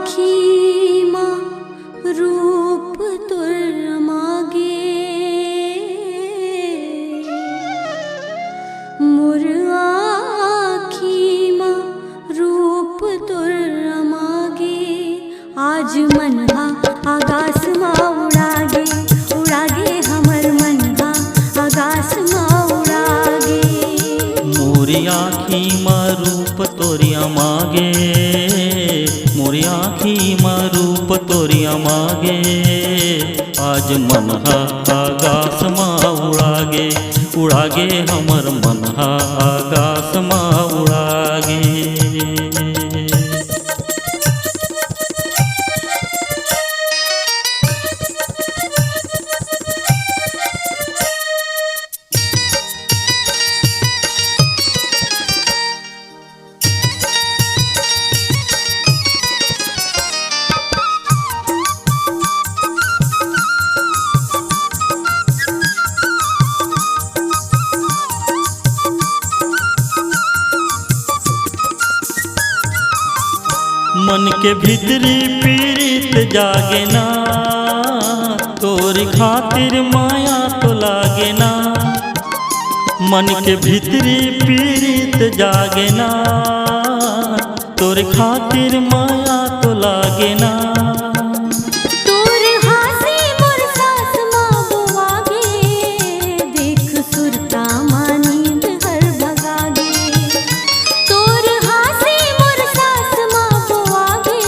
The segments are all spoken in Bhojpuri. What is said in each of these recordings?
आखी माँ रूप तुर मागे, मोर आखी माँ रूप तुर मागे। आज मनहा आकाश माँ उड़ागे, उड़ागे हमर मनहा आकाश माँ उड़ागे। मोरी आखी माँ रूप तोरिया मागे, मोरी आखी माँ रूप तोरिया मागे। आज मनहा आकाश माँ उड़ागे, उड़ागे हमर मनहा आकाश माँ उड़ागे। मन के भीतरी पीड़ित जागे ना, तोरी खातिर माया तो लागे ना। मन के भीतरी पीड़ित जागे ना, तोरी खातिर माया तो लागे ना। तोर हासे मोर सास माँ बुआगे, देख सुरता माँ नींद हर भगागे। तोर हासे मोर सास माँ बुआगे,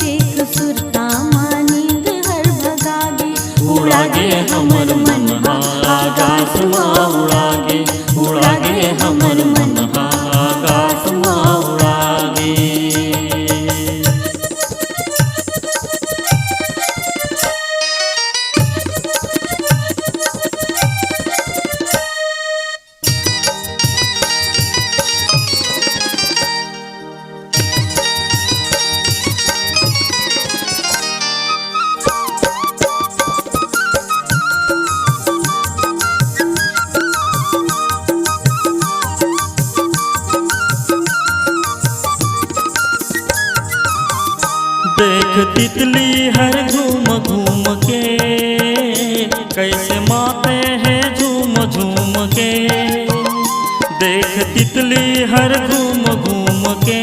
देख सुरता माँ नींद हर भगागे। उड़ागे हमर मनहा आकाश माँ उड़ागे, उड़ागे हमर मनहा आकाश माँ उड़ागे। देख तितली हर घूम घूम के, कैसे माते हैं झूम झूम के। देख तितली हर घूम घूम के,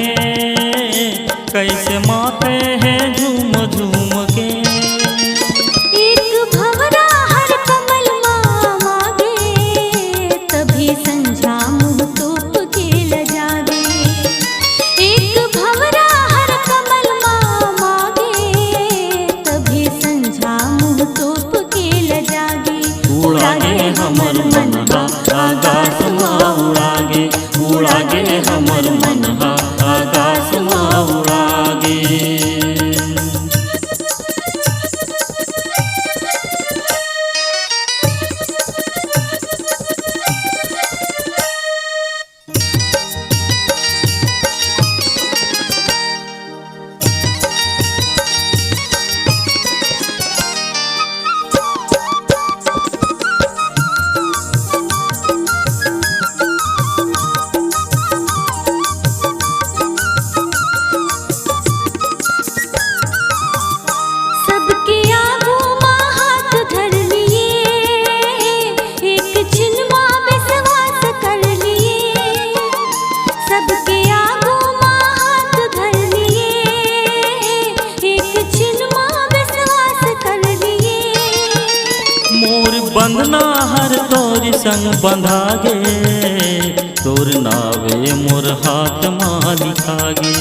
कैसे माते हैं झूम झूम के। एक भंवरा हर कमल माँ मागे, तभी संझा मुँह तोप के लजागे। एक भंवरा हर कमल माँ मागे, तभी संझा मुँह तोप के लजागे। उड़ागे हमर मनहा आकाश माँ उड़ागे, उड़ागे हमर मनहा आकाश माँ उड़ागे। सबके आगू माँ हाथ धर लिए, एक छिन माँ विश्वास कर लिए। सबके आगू माँ हाथ धर लिए, एक छिन माँ विश्वास कर लिए। मोर बंधना हर तोरी संग बंधागे, तोर नावे मोर हाथ माँ लिखागे।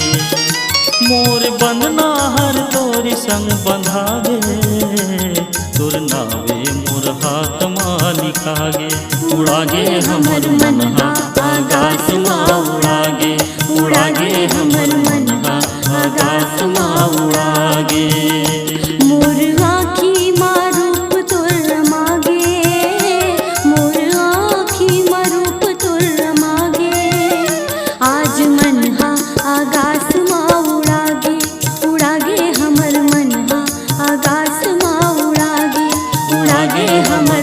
मोर बंधना हर तोरी संग बंधागे, तोर नावे मोर हाथ माँ लिखागे। उड़ागे हमर मनहा आकाश माँ उड़ागे, उड़ागे हमर मनहा आकाश माँ उड़ागे। मोर आखी माँ रूप तुर मागे, मोर आखी माँ रूप तुर मागे। आज मनहा आकाश माँ उड़ागे, उड़ागे हमर मनहा आकाश माँ उड़ागे, उड़ागे हमर